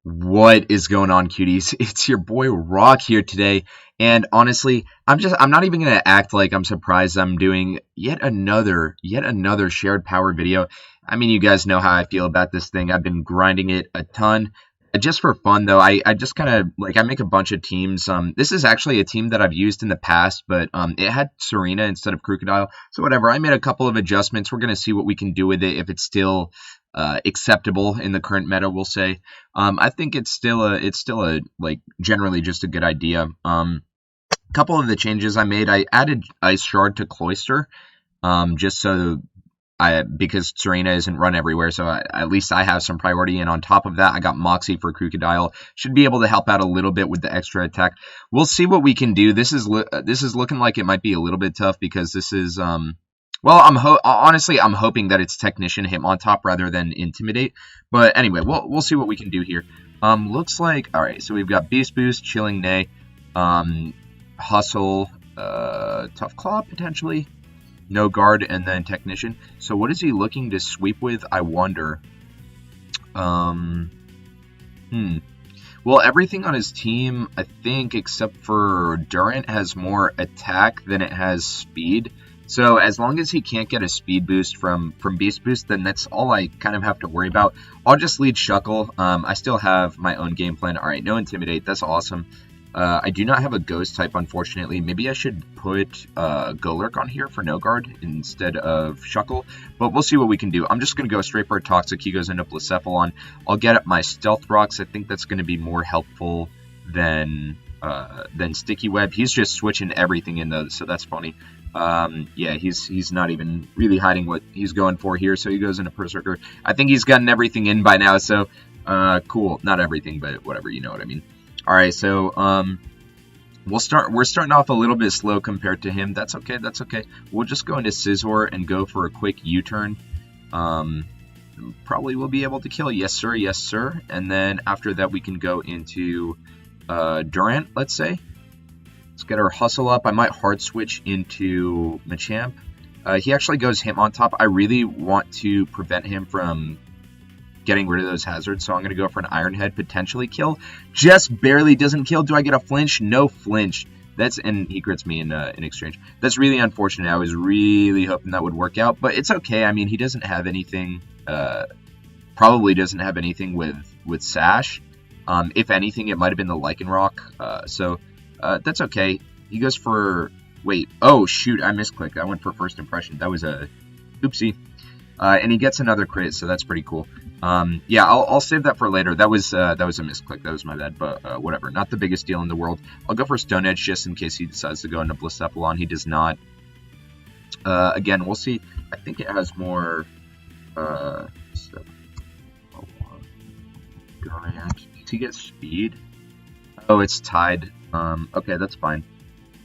What is going on, cuties? It's your boy Rock here today, and honestly, I'm not even gonna act like I'm surprised I'm doing yet another shared power video. I mean, you guys know how I feel about this thing. I've been grinding it a ton. Just for fun though, I just kind of like I make a bunch of teams. This is actually a team that I've used in the past, but it had Serena instead of Crocodile. So whatever, I made a couple of adjustments. We're gonna see what we can do with it if it's still acceptable in the current meta, we'll say. I think it's still a like generally just a good idea. A couple of the changes I made, I added Ice Shard to Cloister, just so because Serena isn't run everywhere, so at least I have some priority. And on top of that, I got Moxie for Crocodile. Should be able to help out a little bit with the extra attack. We'll see what we can do. This is looking like it might be a little bit tough because this is well, honestly, I'm hoping that it's Technician Hitmontop rather than Intimidate. But anyway, we'll see what we can do here. Looks like, all right, so we've got Beast Boost, Chilling Neigh, Hustle, Tough Claw potentially, No Guard, and then Technician. So what is he looking to sweep with? I wonder. Well, everything on his team, I think, except for Durant, has more attack than it has speed. So as long as he can't get a speed boost from Beast Boost, then that's all I kind of have to worry about. I'll just lead Shuckle. I still have my own game plan. All right, no Intimidate. That's awesome. I do not have a Ghost type, unfortunately. Maybe I should put Golurk on here for No Guard instead of Shuckle. But we'll see what we can do. I'm just going to go straight for a Toxic. He goes into Blacephalon. I'll get up my Stealth Rocks. I think that's going to be more helpful than Sticky Web. He's just switching everything in those, so that's funny. Yeah, he's not even really hiding what he's going for here, so he goes into Berserker. I think he's gotten everything in by now, so cool. Not everything, but whatever, you know what I mean. All right, so we're starting off a little bit slow compared to him. That's okay. We'll just go into Scizor and go for a quick U-turn. Probably will be able to kill. Yes, sir. And then after that, we can go into Durant, let's say. Let's get our Hustle up. I might hard switch into Machamp. He actually goes Hitmontop. I really want to prevent him from getting rid of those hazards, so I'm going to go for an Iron Head, potentially kill. Just barely doesn't kill. Do I get a flinch? No flinch. And he crits me in exchange. That's really unfortunate. I was really hoping that would work out, but it's okay. I mean, he doesn't have anything, probably doesn't have anything with Sash. If anything, it might have been the Lycanroc, so that's okay. He goes for... Wait. Oh, shoot. I misclicked. I went for First Impression. That was a... Oopsie. And he gets another crit, so that's pretty cool. Yeah, I'll save that for later. That was a misclick. That was my bad, but whatever. Not the biggest deal in the world. I'll go for Stone Edge just in case he decides to go into Blacephalon. He does not. Again, we'll see. I think it has more... Durant. Does he get speed? Oh, it's tied. Okay, that's fine.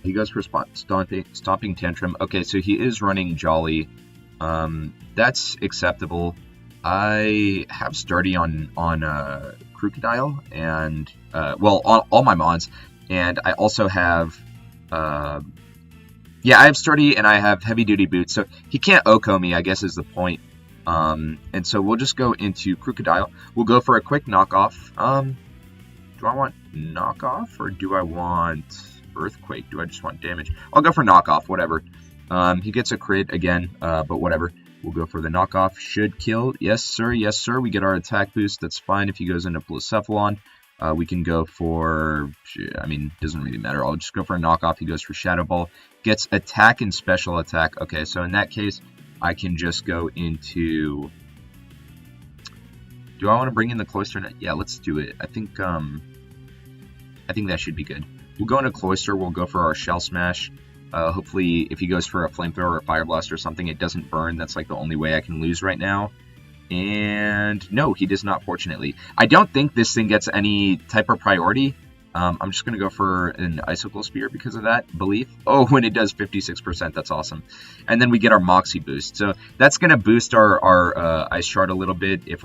He goes for Stomping Tantrum. Okay, so he is running Jolly. That's acceptable. I have Sturdy on Crocodile and well, all my mods, and I also have yeah, I have Sturdy and I have Heavy Duty Boots, so he can't OHKO me, I guess is the point. And so we'll just go into Crocodile. We'll go for a quick knockoff. Do I want knockoff or do I want Earthquake? Do I just want damage? I'll go for knockoff, whatever. He gets a crit again, but whatever. We'll go for the knockoff. Should kill. Yes, sir. We get our attack boost. That's fine. If he goes into Blacephalon, we can go for... I mean, doesn't really matter. I'll just go for a knockoff. He goes for Shadow Ball. Gets attack and special attack. Okay, so in that case, I can just go into... Do I want to bring in the Cloister? Yeah, let's do it. I think that should be good. We'll go into Cloister. We'll go for our Shell Smash. Hopefully, if he goes for a Flamethrower or a Fire Blast or something, it doesn't burn. That's like the only way I can lose right now. And no, he does not, fortunately. I don't think this thing gets any type of priority. I'm just going to go for an Icicle Spear because of that belief. Oh, when it does 56%, that's awesome. And then we get our Moxie boost. So that's going to boost our Ice Shard a little bit if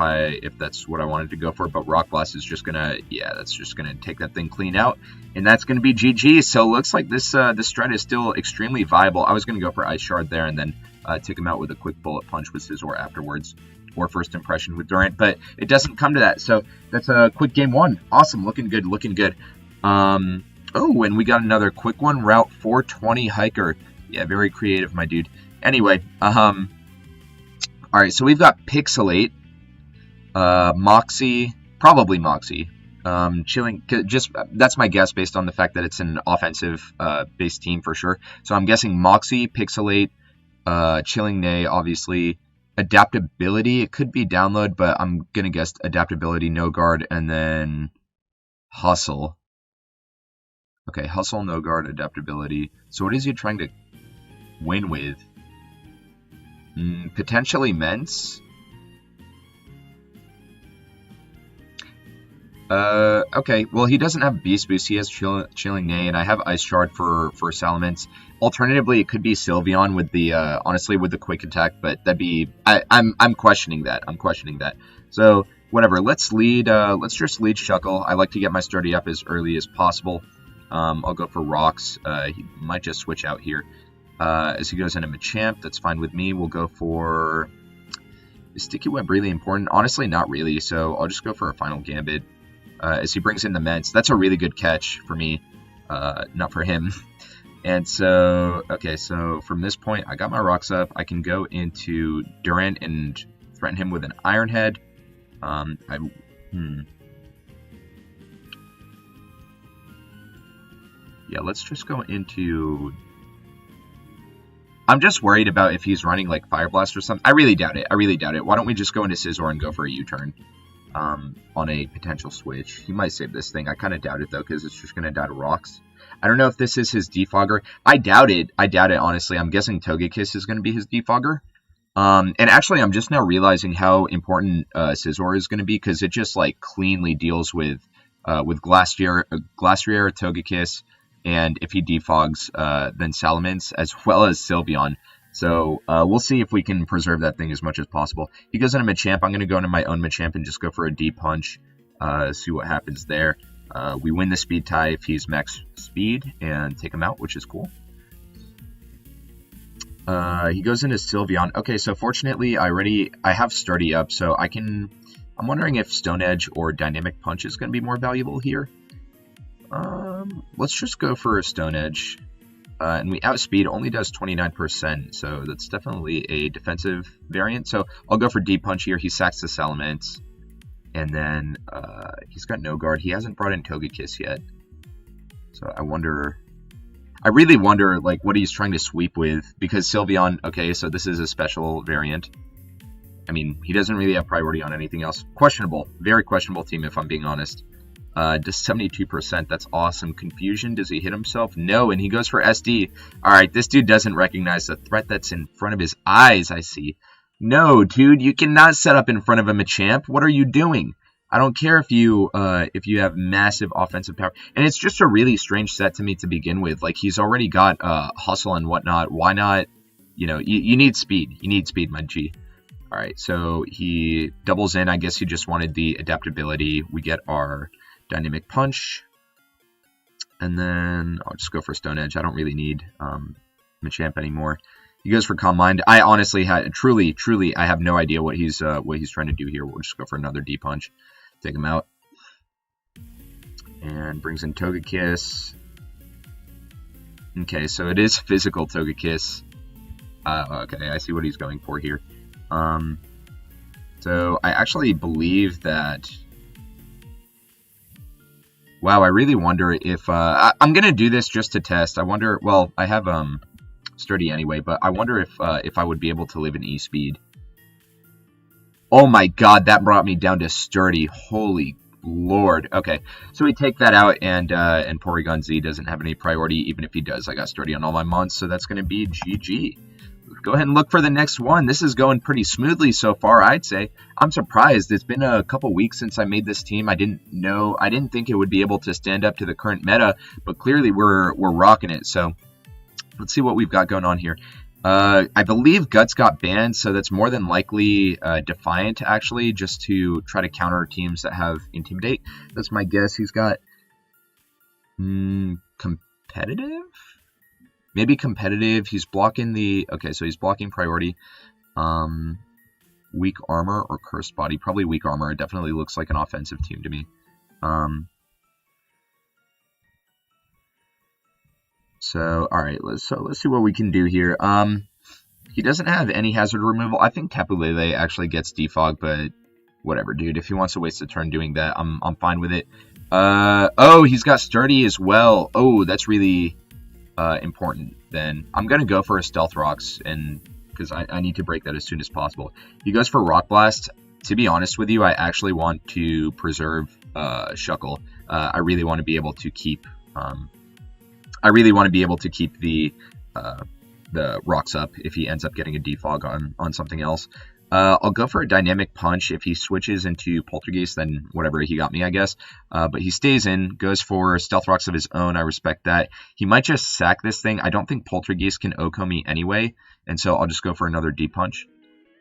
that's what I wanted to go for. But Rock Blast is just going to, yeah, that's just going to take that thing clean out. And that's going to be GG. So it looks like this strat is still extremely viable. I was going to go for Ice Shard there and then take him out with a quick Bullet Punch with Scizor afterwards. or first impression with Durant, but it doesn't come to that. So that's a quick game 1. Awesome, looking good, looking good. Oh, and we got another quick one, Route 420 Hiker. Yeah, very creative, my dude. Anyway, all right, so we've got Pixelate, Moxie, probably Moxie. Chilling, just that's my guess based on the fact that it's an offensive based team for sure. So I'm guessing Moxie, Pixelate, Chilling Nay, obviously. Adaptability, it could be Download, but I'm gonna guess Adaptability, No Guard, and then Hustle. Okay, Hustle, No Guard, Adaptability. So what is he trying to win with? Potentially Mence. Okay, well, he doesn't have Beast Boost, he has Chilling Nay, and I have Ice Shard for Salamence. Alternatively, it could be Sylveon with the, honestly, with the Quick Attack, but that'd be, I'm questioning that, So, whatever, let's just lead Shuckle. I like to get my Sturdy up as early as possible. I'll go for Rocks, he might just switch out here. As he goes into Machamp, that's fine with me. We'll go for, is Sticky Web really important? Honestly, not really, so I'll just go for a Final Gambit. As he brings in the Mence. That's a really good catch for me, not for him. And so, okay, so from this point, I got my Rocks up. I can go into Durant and threaten him with an Iron Head. Yeah, let's just go into... I'm just worried about if he's running like Fire Blast or something. I really doubt it. Why don't we just go into Scizor and go for a U-turn? On a potential switch. He might save this thing. I kind of doubt it, though, because it's just going to die to Rocks. I don't know if this is his Defogger. I doubt it, honestly. I'm guessing Togekiss is going to be his Defogger. And actually, I'm just now realizing how important Scizor is going to be, because it just, like, cleanly deals with Glastrier, Togekiss, and if he defogs, then Salamence, as well as Sylveon. So we'll see if we can preserve that thing as much as possible. He goes into Machamp. I'm going to go into my own Machamp and just go for a D-Punch, see what happens there. We win the speed tie if he's max speed and take him out, which is cool. He goes into Sylveon. Okay, so fortunately I have Sturdy up, so I'm wondering if Stone Edge or Dynamic Punch is going to be more valuable here. Let's just go for a Stone Edge. And we outspeed only does 29%, so that's definitely a defensive variant. So I'll go for Deep Punch here. He sacks the Salamence, and then he's got No Guard. He hasn't brought in Togekiss yet, so I really wonder like what he's trying to sweep with, because Sylveon. Okay, so this is a special variant. I mean, he doesn't really have priority on anything else. Questionable, very questionable team if I'm being honest. Just 72%. That's awesome. Confusion. Does he hit himself? No, and he goes for SD. All right, this dude doesn't recognize the threat that's in front of his eyes, I see. No, dude, you cannot set up in front of a Machamp. What are you doing? I don't care if you have massive offensive power. And it's just a really strange set to me to begin with. Like, he's already got hustle and whatnot. Why not? You know, you need speed. You need speed, my G. All right, so he doubles in. I guess he just wanted the adaptability. We get our Dynamic Punch, and then I'll just go for Stone Edge. I don't really need Machamp anymore. He goes for Calm Mind. I honestly truly, I have no idea what he's trying to do here. We'll just go for another D Punch, take him out, and brings in Togekiss. Okay, so it is physical Togekiss. Okay, I see what he's going for here. So I actually believe that. Wow, I really wonder if I'm gonna do this just to test. I wonder. Well, I have Sturdy anyway, but I wonder if I would be able to live in E-Speed. Oh my God, that brought me down to Sturdy. Holy Lord. Okay, so we take that out, and Porygon Z doesn't have any priority. Even if he does, I got Sturdy on all my mons, so that's gonna be GG. Go ahead and look for the next one. This is going pretty smoothly so far, I'd say. I'm surprised. It's been a couple weeks since I made this team. I didn't think it would be able to stand up to the current meta, but clearly we're rocking it. So let's see what we've got going on here. I believe Guts got banned, so that's more than likely Defiant, actually, just to try to counter teams that have Intimidate. That's my guess. He's got Competitive? Maybe Competitive. He's blocking the... Okay, so he's blocking Priority. weak armor or cursed body. Probably weak armor. It definitely looks like an offensive team to me. So all right, let's see what we can do here. He doesn't have any hazard removal. I think Tapu Lele actually gets defog, but whatever, dude. If he wants to waste a turn doing that, I'm fine with it. Oh, he's got Sturdy as well. Oh, that's really important. Then I'm gonna go for a Stealth Rocks, and because I need to break that as soon as possible. He goes for Rock Blast. To be honest with you, I actually want to preserve Shuckle. I really want to be able to keep. The rocks up if he ends up getting a defog on something else. I'll go for a Dynamic Punch. If he switches into Poltergeist, then whatever, he got me, I guess. But he stays in, goes for Stealth Rocks of his own. I respect that. He might just sack this thing. I don't think Poltergeist can OHKO me anyway, and so I'll just go for another D-Punch.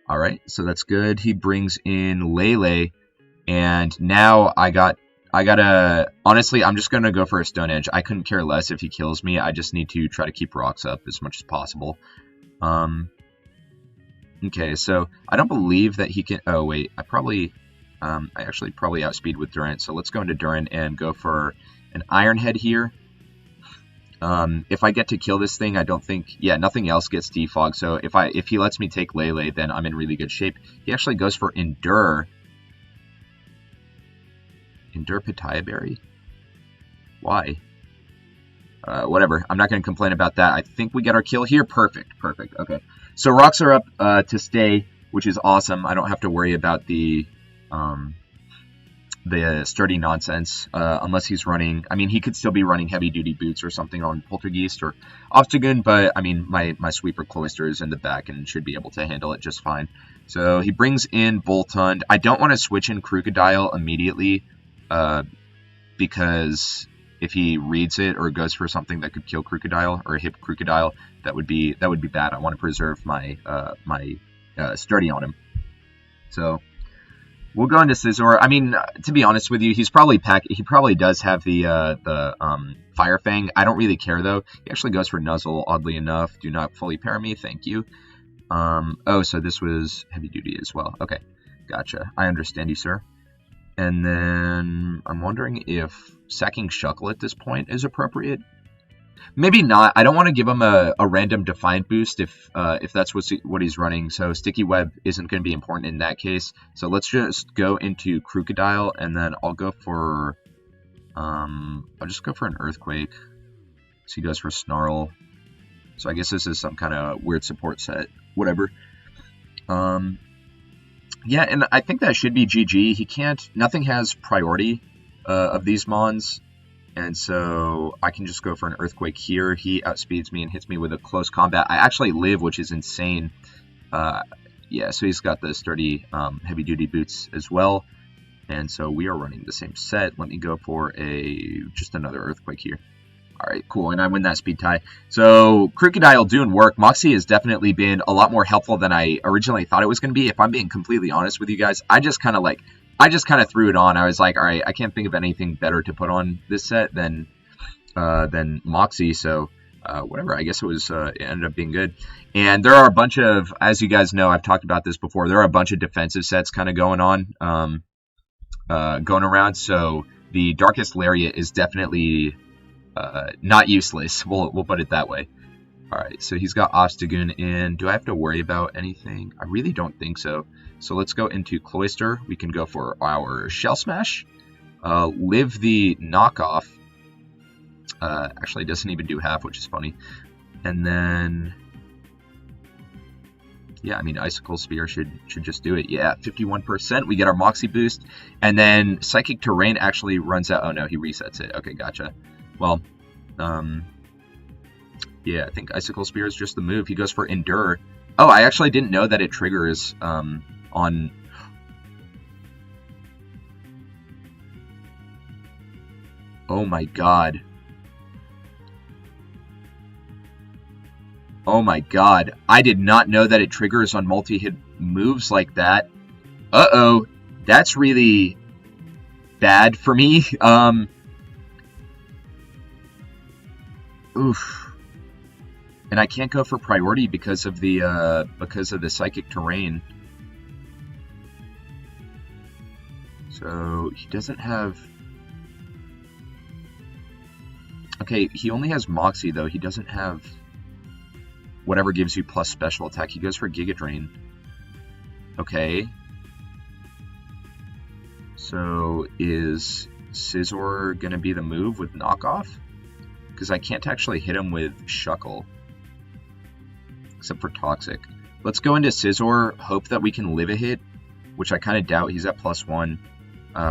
All right, so that's good. He brings in Lele, and now I gotta, honestly, I'm just gonna go for a Stone Edge. I couldn't care less if he kills me. I just need to try to keep rocks up as much as possible. Okay, so I don't believe that he can. Oh wait, I actually probably outspeed with Durant. So let's go into Durant and go for an Iron Head here. If I get to kill this thing, I don't think, yeah, nothing else gets defog. So if he lets me take Lele, then I'm in really good shape. He actually goes for Endure. Endure Pitaya Berry? Why? Whatever. I'm not going to complain about that. I think we get our kill here. Perfect. Okay. So rocks are up to stay, which is awesome. I don't have to worry about the sturdy nonsense unless he's running. I mean, he could still be running heavy duty boots or something on Poltergeist or Obstagoon, but I mean, my sweeper Cloister is in the back and should be able to handle it just fine. So he brings in Boltund. I don't want to switch in Crocodile immediately because if he reads it or goes for something that could kill Crocodile or hit Crocodile, that would be bad. I want to preserve my sturdy on him. So we'll go into Scizor. I mean, to be honest with you, he probably does have the Fire Fang. I don't really care though. He actually goes for Nuzzle, oddly enough. Do not fully pair me, thank you. Oh, so this was heavy duty as well. Okay, gotcha. I understand you, sir. And then I'm wondering if sacking Shuckle at this point is appropriate. Maybe not. I don't want to give him a random Defiant boost if that's what he's running. So Sticky Web isn't going to be important in that case. So let's just go into Crocodile, and then I'll go for I'll just go for an Earthquake. So he goes for Snarl. So I guess this is some kind of weird support set. Whatever. Yeah, and I think that should be GG. He can't. Nothing has priority of these mons. And so I can just go for an Earthquake here. He outspeeds me and hits me with a close combat. I actually live, which is insane. Yeah, so he's got the sturdy heavy-duty boots as well. And so we are running the same set. Let me go for just another Earthquake here. All right, cool, and I win that speed tie. So Crocodile doing work. Moxie has definitely been a lot more helpful than I originally thought it was going to be. If I'm being completely honest with you guys, I just kind of threw it on. I was like, all right, I can't think of anything better to put on this set than Moxie. So whatever, I guess it ended up being good. And there are a bunch of, as you guys know, I've talked about this before. There are a bunch of defensive sets kind of going around. So the Darkest Lariat is definitely not useless. We'll put it that way. All right, so he's got Obstagoon in. Do I have to worry about anything? I really don't think so. So let's go into Cloister. We can go for our Shell Smash. Live the knockoff. Actually, doesn't even do half, which is funny. And then, yeah, I mean, Icicle Spear should just do it. Yeah, 51%. We get our Moxie boost. And then Psychic Terrain actually runs out. Oh, no, he resets it. Okay, gotcha. Well, yeah, I think Icicle Spear is just the move. He goes for Endure. Oh, I actually didn't know that it triggers on... Oh my god. Oh my god. I did not know that it triggers on multi-hit moves like that. Uh-oh. That's really bad for me. Oof. And I can't go for priority because of the Psychic Terrain. So he doesn't have... Okay, he only has Moxie, though. He doesn't have whatever gives you plus special attack. He goes for Giga Drain. Okay. So is Scizor going to be the move with knockoff? Because I can't actually hit him with Shuckle. Except for Toxic. Let's go into Scizor, hope that we can live a hit, which I kind of doubt. He's at +1.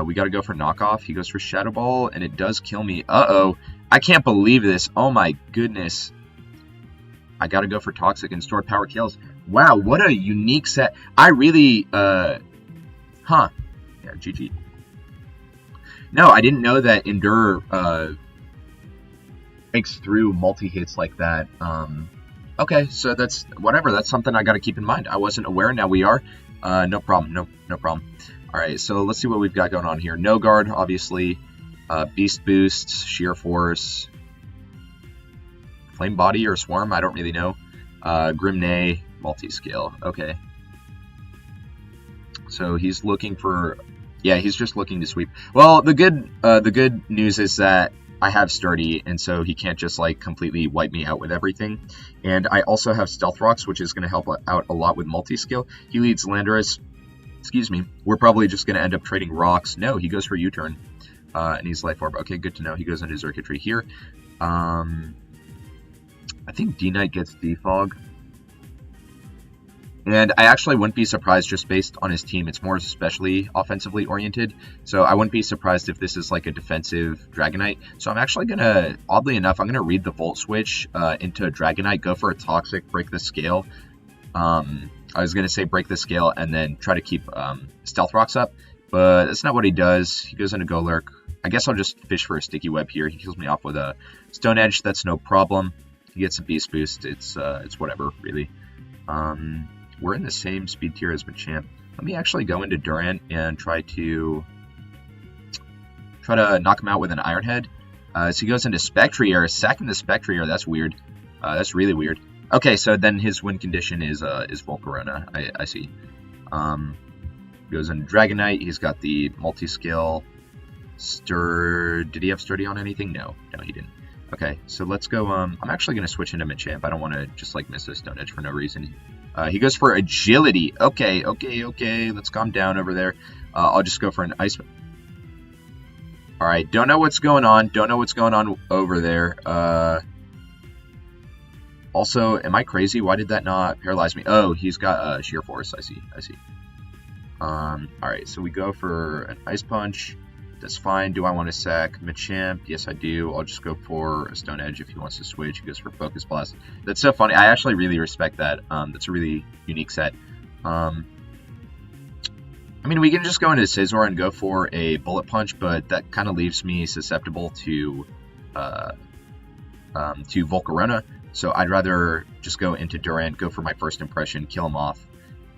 We got to go for knockoff. He goes for Shadow Ball, and it does kill me. Uh-oh. I can't believe this. Oh my goodness. I got to go for Toxic and Stored Power kills. Wow, what a unique set. I really, Yeah, GG. No, I didn't know that Endure, breaks through multi-hits like that. Okay, so that's, whatever. That's something I got to keep in mind. I wasn't aware. Now we are. No problem. No problem. All right, so let's see what we've got going on here. No Guard, obviously. Beast Boosts, Sheer Force, Flame Body or Swarm, I don't really know. Grimnay, Multi-Scale. Okay. So he's looking for... Yeah, he's just looking to sweep. Well, the good news is that I have Sturdy, and so he can't just, like, completely wipe me out with everything. And I also have Stealth Rocks, which is going to help out a lot with Multi-Scale. He leads Landorus. Excuse me. We're probably just going to end up trading rocks. No, he goes for U-Turn. And he's Life Orb. Okay, good to know. He goes into Circuitry here. I think D-Knight gets Defog. And I actually wouldn't be surprised just based on his team. It's more especially offensively oriented. So I wouldn't be surprised if this is like a defensive Dragonite. So I'm actually going to, oddly enough, I'm going to read the Volt Switch into Dragonite, go for a Toxic, break the scale. I was going to say break the scale and then try to keep Stealth Rocks up. But that's not what he does. He goes into Golurk. I guess I'll just fish for a Sticky Web here. He kills me off with a Stone Edge. That's no problem. He gets a Beast Boost. It's whatever, really. We're in the same speed tier as Machamp. Let me actually go into Durant and try to knock him out with an Iron Head. So he goes into Spectrier, sacking the Spectrier. That's weird. That's really weird. Okay, so then his win condition is Volcarona. I see. Goes into Dragonite. He's got the multi-skill. Did he have Sturdy on anything? No, he didn't. Okay, so let's go. I'm actually going to switch into Machamp. I don't want to just like miss a Stone Edge for no reason. He goes for Agility. Okay. Let's calm down over there. I'll just go for an Ice. All right, don't know what's going on. Don't know what's going on over there. Also, am I crazy? Why did that not paralyze me? Oh, he's got Sheer Force. I see. All right, so we go for an Ice Punch. That's fine. Do I want to sack Machamp? Yes, I do. I'll just go for a Stone Edge if he wants to switch. He goes for Focus Blast. That's so funny. I actually really respect that. That's a really unique set. I mean, we can just go into Scizor and go for a Bullet Punch, but that kind of leaves me susceptible to Volcarona. So I'd rather just go into Durant, go for my first impression, kill him off,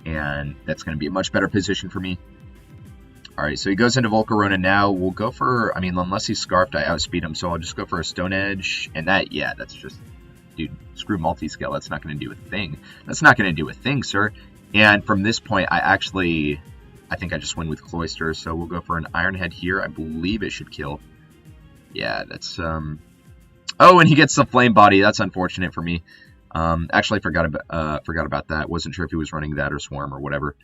and that's going to be a much better position for me. Alright, so he goes into Volcarona now. We'll go for, I mean, unless he's Scarfed, I outspeed him, so I'll just go for a Stone Edge. And that, yeah, that's just, dude, screw multi-scale. That's not going to do a thing. That's not going to do a thing, sir. And from this point, I think I just win with Cloyster, so we'll go for an Iron Head here. I believe it should kill. Yeah, that's, Oh, and he gets the Flame Body. That's unfortunate for me. Actually, forgot about that. Wasn't sure if he was running that or Swarm or whatever.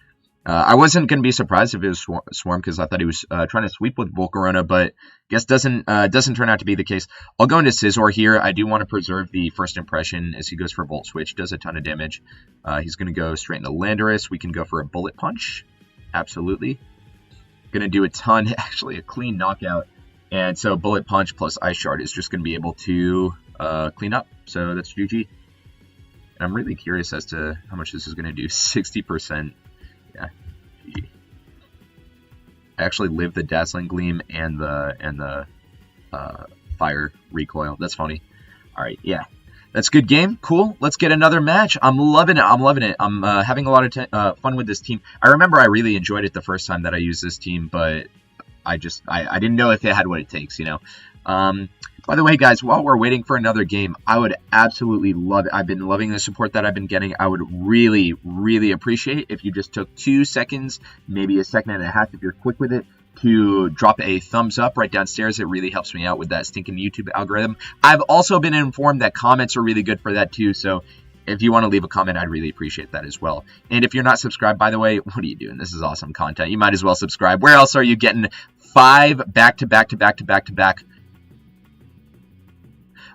I wasn't going to be surprised if it was Swarm because I thought he was trying to sweep with Volcarona, but guess doesn't turn out to be the case. I'll go into Scizor here. I do want to preserve the first impression as he goes for Volt Switch. Does a ton of damage. He's going to go straight into Landorus. We can go for a Bullet Punch. Absolutely. Going to do a ton, actually a clean knockout. And so Bullet Punch plus Ice Shard is just going to be able to clean up. So that's GG. And I'm really curious as to how much this is going to do. 60%. Yeah, GG. I actually lived the Dazzling Gleam and the Fire Recoil. That's funny. All right, yeah. That's a good game. Cool. Let's get another match. I'm loving it. I'm having a lot of fun with this team. I remember I really enjoyed it the first time that I used this team, but I didn't know if it had what it takes, you know. By the way, guys, while we're waiting for another game, I would absolutely love it. I've been loving the support that I've been getting. I would really, really appreciate it if you just took 2 seconds, maybe a second and a half if you're quick with it, to drop a thumbs up right downstairs. It really helps me out with that stinking YouTube algorithm. I've also been informed that comments are really good for that too, so if you want to leave a comment, I'd really appreciate that as well. And if you're not subscribed, by the way, what are you doing? This is awesome content. You might as well subscribe. Where else are you getting 5 back-to-back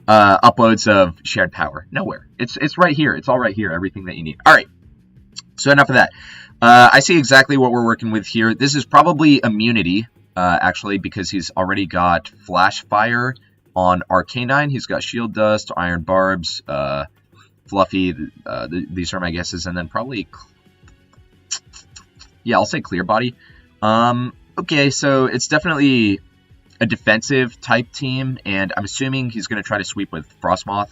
uploads of shared power? Nowhere. It's right here. It's all right here. Everything that you need. All right. So enough of that. I see exactly what we're working with here. This is probably immunity, actually, because he's already got Flash Fire on Arcanine. He's got Shield Dust, Iron Barbs, Fluffy. These are my guesses. And then probably... yeah, I'll say Clear Body. Okay, so it's definitely a defensive type team, and I'm assuming he's going to try to sweep with Frostmoth.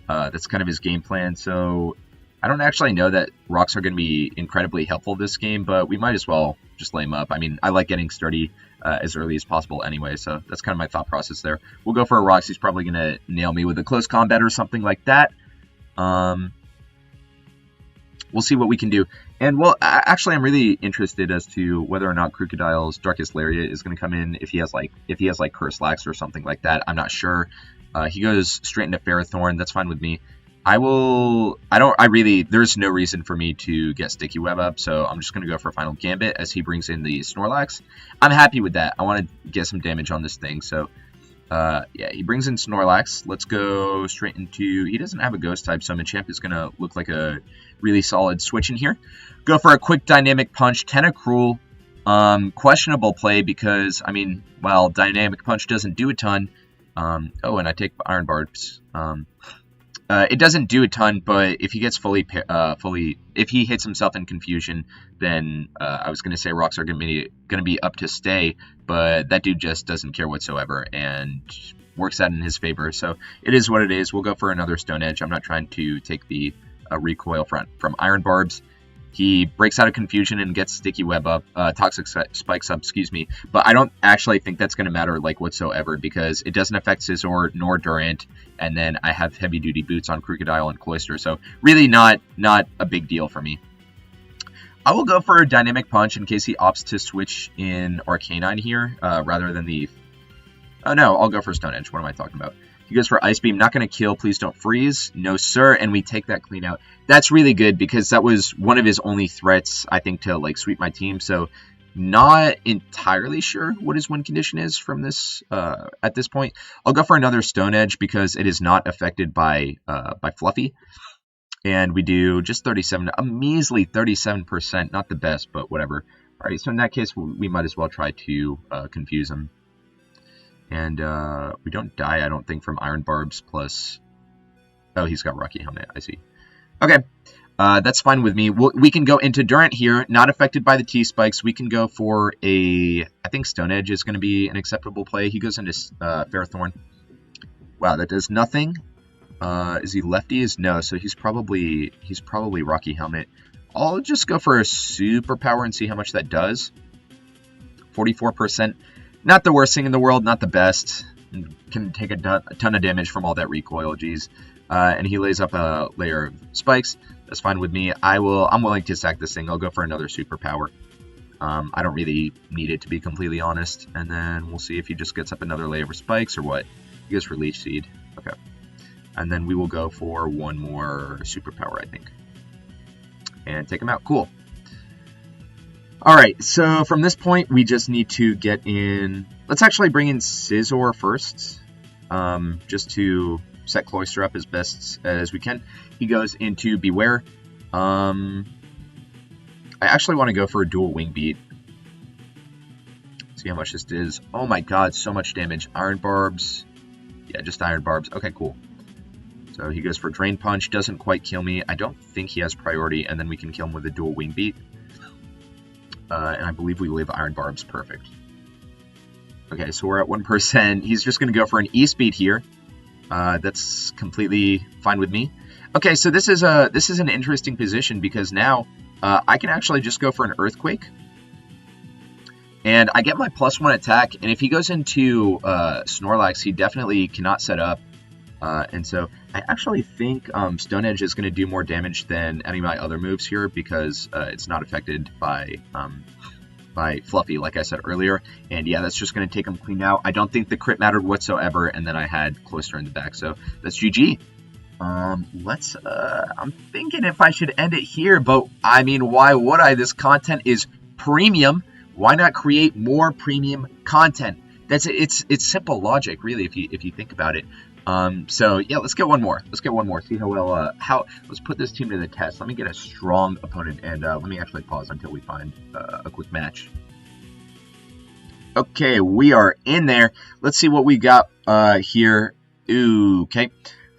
That's kind of his game plan, so I don't actually know that rocks are going to be incredibly helpful this game, but we might as well just lay him up. I mean, I like getting sturdy as early as possible anyway, so that's kind of my thought process there. We'll go for a rocks. He's probably going to nail me with a close combat or something like that. We'll see what we can do. And, well, actually, I'm really interested as to whether or not Crocodile's Darkest Lariat is going to come in if he has, like, Curse Lax or something like that. I'm not sure. He goes straight into Ferrothorn. That's fine with me. There's no reason for me to get Sticky Web up, so I'm just going to go for Final Gambit as he brings in the Snorlax. I'm happy with that. I want to get some damage on this thing, so... yeah, he brings in Snorlax. Let's go straight into... he doesn't have a ghost type, so Machamp is going to look like a really solid switch in here. Go for a quick Dynamic Punch. Tentacruel. Questionable play because, I mean, well, Dynamic Punch doesn't do a ton. Oh, and I take Iron Barbs. It doesn't do a ton, but if he gets if he hits himself in confusion, then I was going to say rocks are going to be up to stay, but that dude just doesn't care whatsoever and works out in his favor. So it is what it is. We'll go for another Stone Edge. I'm not trying to take the recoil from Iron Barbs. He breaks out of confusion and gets Sticky Web up, Toxic Spikes up, excuse me. But I don't actually think that's going to matter like whatsoever because it doesn't affect Scizor nor Durant. And then I have Heavy Duty Boots on Crocodile and Cloyster. So really not a big deal for me. I will go for a Dynamic Punch in case he opts to switch in Arcanine here rather than the... oh no, I'll go for Stone Edge. What am I talking about? He goes for Ice Beam. Not going to kill. Please don't freeze. No, sir. And we take that clean out. That's really good because that was one of his only threats, I think, to like sweep my team. So not entirely sure what his win condition is from this at this point. I'll go for another Stone Edge because it is not affected by Fluffy. And we do just 37, a measly 37%. Not the best, but whatever. All right, so in that case, we might as well try to confuse him. And we don't die, I don't think, from Iron Barbs plus... oh, he's got Rocky Helmet, I see. Okay, that's fine with me. We can go into Durant here, not affected by the T-Spikes. We can go for a... I think Stone Edge is going to be an acceptable play. He goes into Ferrothorn. Wow, that does nothing. Is he lefties? No, so he's probably Rocky Helmet. I'll just go for a Superpower and see how much that does. 44%. Not the worst thing in the world, not the best. Can take a ton of damage from all that recoil, geez. And he lays up a layer of spikes. That's fine with me. I'm willing to sack this thing. I'll go for another Superpower. I don't really need it, to be completely honest. And then we'll see if he just gets up another layer of spikes or what. He goes for Leech Seed. Okay. And then we will go for one more Superpower, I think. And take him out. Cool. Alright, so from this point, we just need to get in... let's actually bring in Scizor first, just to set Cloyster up as best as we can. He goes into Beware. I actually want to go for a dual Wing Beat. See how much this is. Oh my god, so much damage. Iron Barbs. Yeah, just Iron Barbs. Okay, cool. So he goes for Drain Punch. Doesn't quite kill me. I don't think he has priority, and then we can kill him with a dual Wing Beat. And I believe we live Iron Barbs. Perfect. Okay, so we're at 1%. He's just going to go for an E-Speed here. That's completely fine with me. Okay, so this is an interesting position because now I can actually just go for an Earthquake. And I get my +1 attack, and if he goes into Snorlax, he definitely cannot set up. And so I actually think Stone Edge is going to do more damage than any of my other moves here because it's not affected by by Fluffy, like I said earlier. And yeah, that's just going to take him clean out. I don't think the crit mattered whatsoever, and then I had Cloister in the back, so that's GG. I'm thinking if I should end it here, but I mean, why would I? This content is premium. Why not create more premium content? It's simple logic, really, if you think about it. So yeah, let's get one more. See how well, let's put this team to the test. Let me get a strong opponent, and let me actually pause until we find a quick match. Okay, we are in there. Let's see what we got here. Ooh, okay.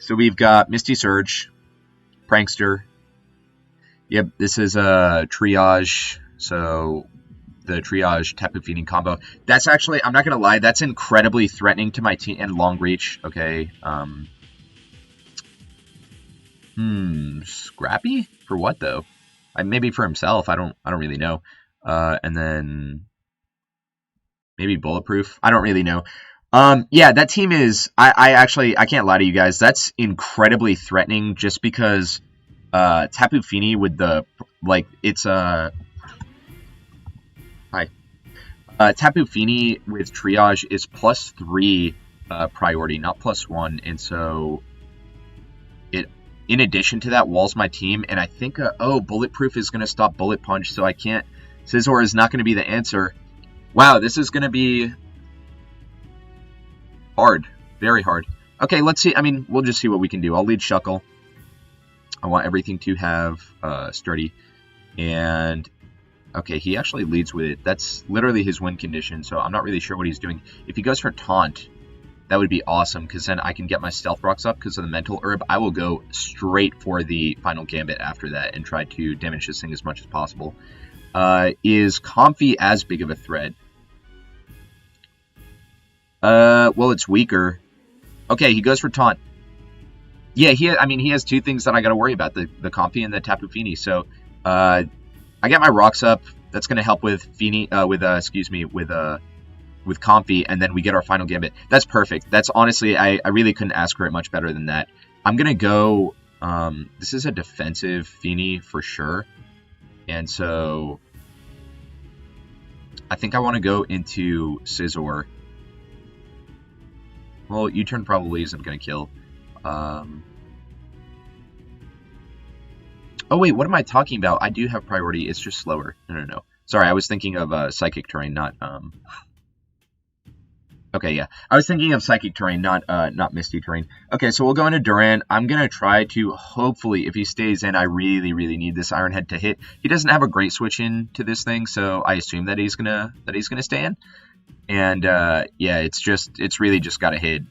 So we've got Misty Surge, Prankster. Yep, this is a Triage. So the Triage Tapu Fini combo. That's actually, I'm not going to lie, that's incredibly threatening to my team. And Long Reach, okay. Scrappy? For what, though? Maybe for himself, I don't really know. And then maybe Bulletproof. I don't really know. Yeah, that team is, I can't lie to you guys, that's incredibly threatening just because Tapu Fini with the, like, it's Tapu Fini with Triage is +3 priority, not +1, and so it, in addition to that, walls my team, and I think, Bulletproof is going to stop Bullet Punch, so I can't, Scizor is not going to be the answer. Wow, this is going to be hard, very hard. Okay, let's see, I mean, we'll just see what we can do. I'll lead Shuckle. I want everything to have Sturdy, and okay, he actually leads with it. That's literally his win condition, so I'm not really sure what he's doing. If he goes for Taunt, that would be awesome, because then I can get my Stealth Rocks up because of the Mental Herb. I will go straight for the Final Gambit after that and try to damage this thing as much as possible. Is Comfy as big of a threat? Well, it's weaker. Okay, he goes for Taunt. Yeah, he has two things that I got to worry about, the Comfy and the Tapu Fini, so I get my rocks up. That's going to help with with Comfy, and then we get our Final Gambit. That's perfect. That's honestly, I really couldn't ask for it much better than that. I'm going to go, this is a defensive Fini for sure, and so I think I want to go into Scizor. Well, U-turn probably isn't going to kill. Oh, wait, what am I talking about? I do have priority. It's just slower. No. Sorry, I was thinking of Psychic Terrain, not... Okay, yeah. I was thinking of Psychic Terrain, not Misty Terrain. Okay, so we'll go into Duran. I'm going to try to, hopefully, if he stays in, I really, really need this Iron Head to hit. He doesn't have a great switch in to this thing, so I assume that he's gonna stay in. And, yeah, it's really just got to hit.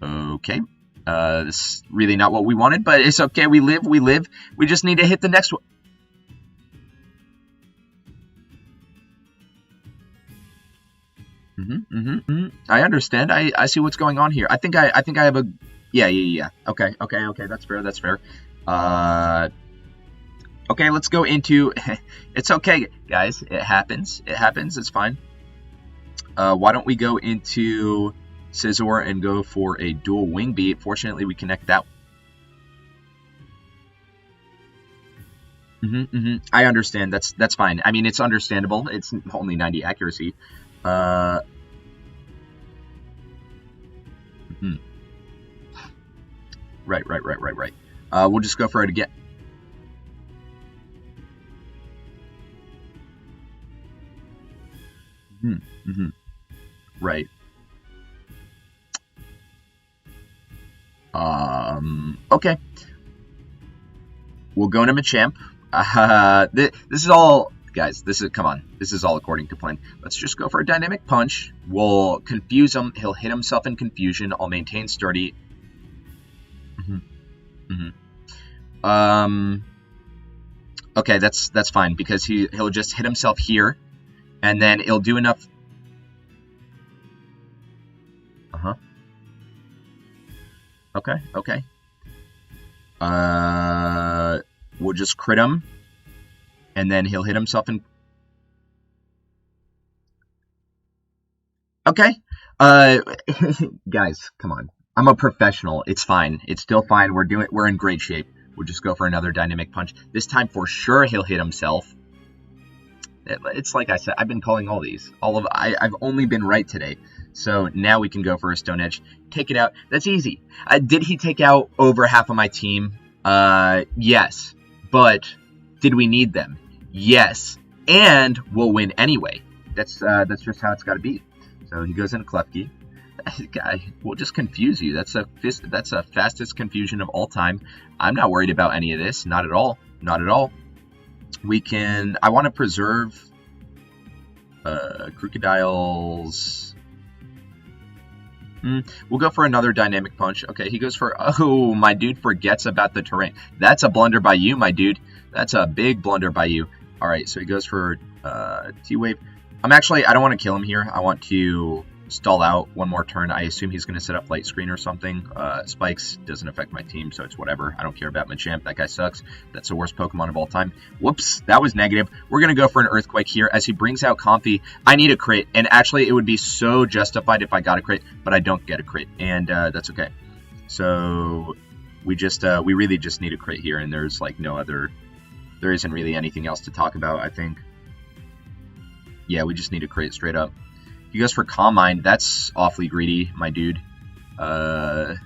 Okay. This is really not what we wanted, but it's okay. We live. We just need to hit the next one. I understand. I see what's going on here. I think I have a... Yeah. Okay. That's fair. Okay, let's go into... It's okay, guys. It happens. It's fine. Why don't we go into Scizor and go for a dual Wing Beat? Fortunately, we connect that. I understand. That's fine. I mean, it's understandable. It's only 90 accuracy. Right. We'll just go for it again. Right. Okay. We'll go into Machamp. This is all, guys, come on. This is all according to plan. Let's just go for a Dynamic Punch. We'll confuse him. He'll hit himself in confusion. I'll maintain Sturdy. Okay, that's fine, because he'll just hit himself here, and then he'll do enough. Okay. We'll just crit him, and then he'll hit himself in. Okay. Guys, come on. I'm a professional. It's fine. It's still fine. We're in great shape. We'll just go for another Dynamic Punch. This time, for sure, he'll hit himself. It's like I said, I've been calling all these. I've only been right today. So now we can go for a Stone Edge. Take it out. That's easy. Did he take out over half of my team? Yes. But did we need them? Yes. And we'll win anyway. That's just how it's got to be. So he goes into Klefki. That guy will just confuse you. That's a fastest confusion of all time. I'm not worried about any of this. Not at all. Not at all. I want to preserve Crocodiles. We'll go for another Dynamic Punch. Okay, he goes for... Oh, my dude forgets about the terrain. That's a blunder by you, my dude. That's a big blunder by you. All right, so he goes for T-Wave. I don't want to kill him here. I want to stall out one more turn. I assume he's going to set up Light Screen or something. Spikes doesn't affect my team, so it's whatever. I don't care about Machamp. That guy sucks. That's the worst Pokemon of all time. Whoops, that was negative. We're going to go for an Earthquake here. As he brings out Comfey, I need a crit. And actually, it would be so justified if I got a crit, but I don't get a crit. And that's okay. So we really just need a crit here, and there's like no other... There isn't really anything else to talk about, I think. Yeah, we just need a crit straight up. He goes for Calm Mind. That's awfully greedy, my dude. But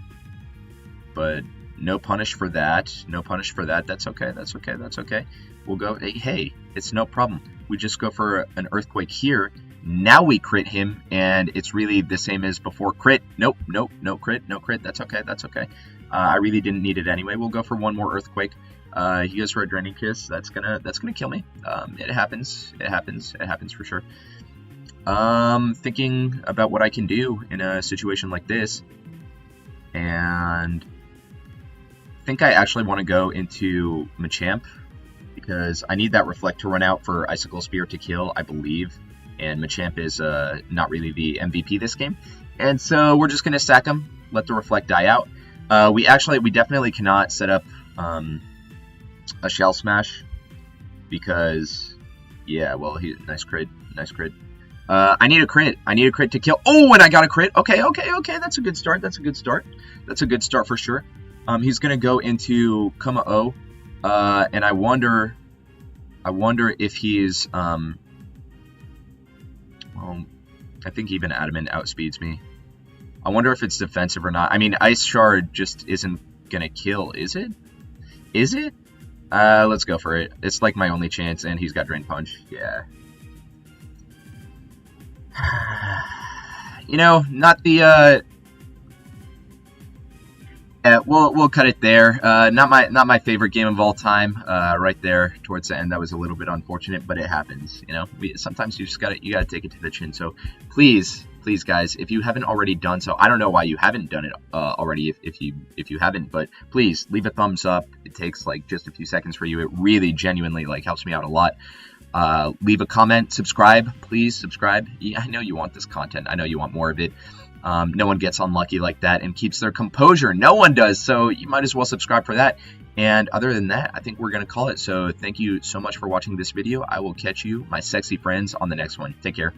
no punish for that. No punish for that. That's okay. That's okay. That's okay. We'll go. Hey, it's no problem. We just go for an Earthquake here. Now we crit him, and it's really the same as before. Crit. Nope. Nope. No crit. No crit. That's okay. That's okay. I really didn't need it anyway. We'll go for one more Earthquake. He goes for a Draining Kiss. That's gonna kill me. It happens. It happens. It happens for sure. Thinking about what I can do in a situation like this, and I think I actually want to go into Machamp because I need that Reflect to run out for Icicle Spear to kill, I believe, and Machamp is not really the MVP this game, and so we're just gonna sack him, let the Reflect die out. We definitely cannot set up a Shell Smash because, yeah, well, nice crit. I need a crit. I need a crit to kill. Oh, and I got a crit. Okay. That's a good start. That's a good start. That's a good start for sure. He's gonna go into Kuma-O, and I wonder if he's well, I think even Adamant outspeeds me. I wonder if it's defensive or not. I mean, Ice Shard just isn't gonna kill, is it? Is it? Let's go for it. It's like my only chance, and he's got Drain Punch. Yeah. You know, not the we'll cut it there. Not my favorite game of all time. Right there towards the end, that was a little bit unfortunate, but it happens. You know, sometimes you gotta take it to the chin. So please, guys, if you haven't already done so, I don't know why you haven't done it already. If you haven't, but please leave a thumbs up. It takes like just a few seconds for you. It really genuinely like helps me out a lot. Leave a comment, subscribe, please subscribe. Yeah, I know you want this content. I know you want more of it. No one gets unlucky like that and keeps their composure. No one does. So you might as well subscribe for that. And other than that, I think we're going to call it. So thank you so much for watching this video. I will catch you, my sexy friends, on the next one. Take care.